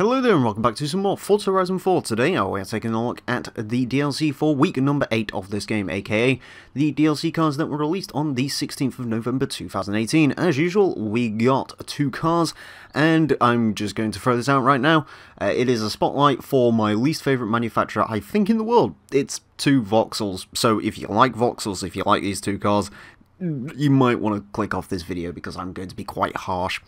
Hello there and welcome back to some more Forza Horizon 4. Today we're taking a look at the DLC for week number 8 of this game, aka the DLC cars that were released on the 16th of November 2018. As usual, we got 2 cars, and I'm just going to throw this out right now. It is a spotlight for my least favourite manufacturer, I think, in the world. It's 2 Vauxhalls, so if you like Vauxhalls, if you like these 2 cars, you might want to click off this video because I'm going to be quite harsh.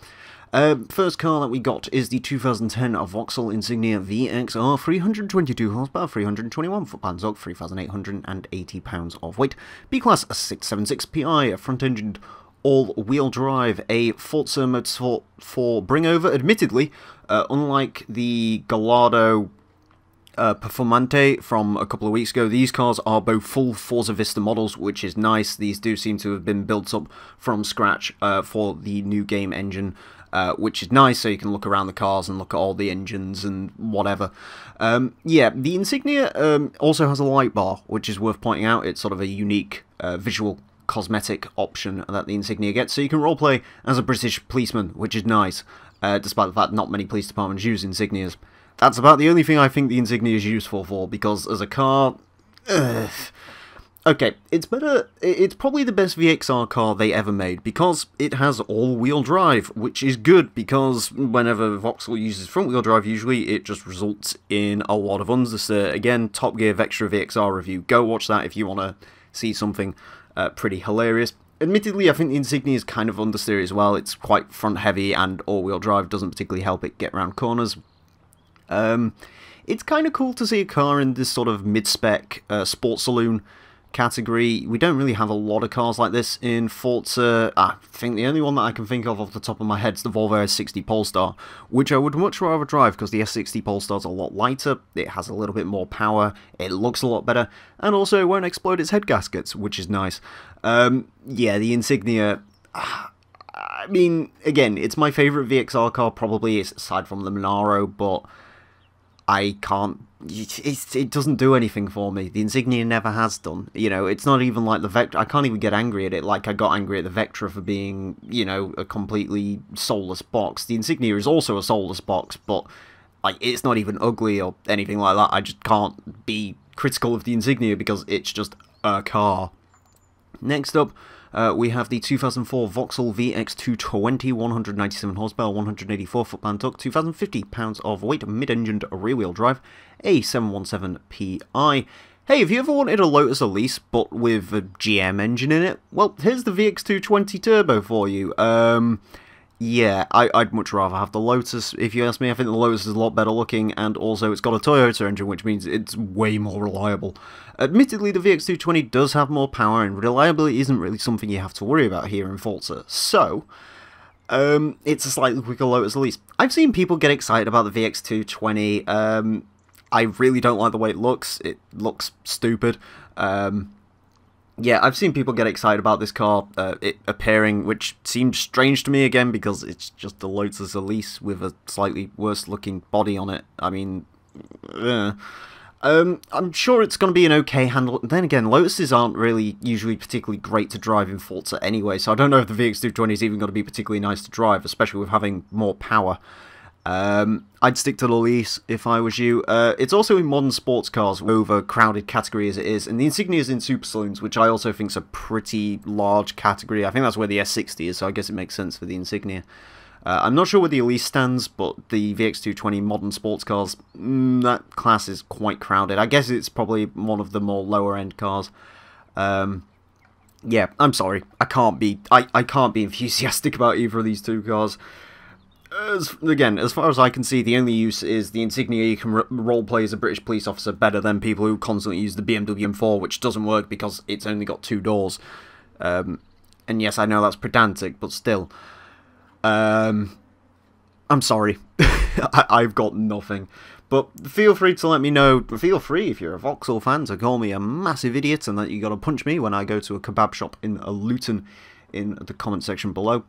First car that we got is the 2010 Vauxhall Insignia VXR, 322 horsepower, 321 foot-pound torque, 3,880 pounds of weight, B-Class 676 PI, front-engined all-wheel drive, a Forza Motorsport 4 bringover. Admittedly, unlike the Gallardo Performante from a couple of weeks ago, these cars are both full Forza Vista models, which is nice. These do seem to have been built up from scratch for the new game engine, which is nice, so you can look around the cars and look at all the engines and whatever. Yeah, the Insignia also has a light bar, which is worth pointing out. It's sort of a unique visual cosmetic option that the Insignia gets, so you can roleplay as a British policeman, which is nice, despite the fact not many police departments use Insignias. That's about the only thing I think the Insignia is useful for, because as a car... Okay, it's probably the best VXR car they ever made, because it has all-wheel drive, which is good, because whenever Vauxhall uses front-wheel drive, usually it just results in a lot of understeer. Again, Top Gear Vectra VXR review. Go watch that if you want to see something pretty hilarious. Admittedly, I think the Insignia is kind of understeer as well. It's quite front-heavy, and all-wheel drive doesn't particularly help it get around corners. It's kind of cool to see a car in this sort of mid-spec sports saloon category. We don't really have a lot of cars like this in Forza. I think the only one that I can think of off the top of my head is the Volvo S60 Polestar, which I would much rather drive because the S60 Polestar is a lot lighter, it has a little bit more power, it looks a lot better, and also it won't explode its head gaskets, which is nice. Yeah, the Insignia... I mean, again, it's my favourite VXR car, probably, aside from the Monaro, but I can't... It doesn't do anything for me. The Insignia never has done. You know, it's not even like the Vectra. I can't even get angry at it like I got angry at the Vectra for being, you know, a completely soulless box. The Insignia is also a soulless box, but like it's not even ugly or anything like that. I just can't be critical of the Insignia because it's just a car. Next up, we have the 2004 Vauxhall VX220, 197 horsepower, 184 foot-pound torque, 2,050 pounds of weight, mid-engined rear-wheel drive, a 717 Pi. Hey, have you ever wanted a Lotus Elise, but with a GM engine in it? Well, here's the VX220 Turbo for you. Yeah, I'd much rather have the Lotus. If you ask me, I think the Lotus is a lot better looking, and also it's got a Toyota engine, which means it's way more reliable. Admittedly, the VX220 does have more power, and reliability isn't really something you have to worry about here in Forza. So, it's a slightly quicker Lotus Elise. I've seen people get excited about the VX220. I really don't like the way it looks. It looks stupid. Yeah, I've seen people get excited about this car it appearing, which seems strange to me again because it's just the Lotus Elise with a slightly worse looking body on it. I mean, I'm sure it's going to be an okay handle. Then again, Lotuses aren't really usually particularly great to drive in Forza anyway, so I don't know if the VX220 is even going to be particularly nice to drive, especially with having more power. I'd stick to the Elise if I was you. It's also in modern sports cars, overcrowded category as it is, and the Insignia is in super saloons, which I also think is a pretty large category. I think that's where the S60 is, so I guess it makes sense for the Insignia. I'm not sure where the Elise stands, but the VX220 modern sports cars, that class is quite crowded. I guess it's probably one of the more lower end cars. Yeah, I'm sorry, I can't be enthusiastic about either of these 2 cars. Again, as far as I can see, the only use is the Insignia. You can roleplay as a British police officer better than people who constantly use the BMW M4, which doesn't work because it's only got 2 doors. And yes, I know that's pedantic, but still. I'm sorry. I've got nothing. But feel free to let me know. Feel free, if you're a Vauxhall fan, to call me a massive idiot and that you gotta punch me when I go to a kebab shop in Luton in the comment section below.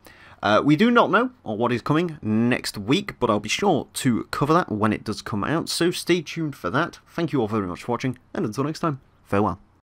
We do not know what is coming next week, but I'll be sure to cover that when it does come out, so stay tuned for that. Thank you all very much for watching, and until next time, farewell.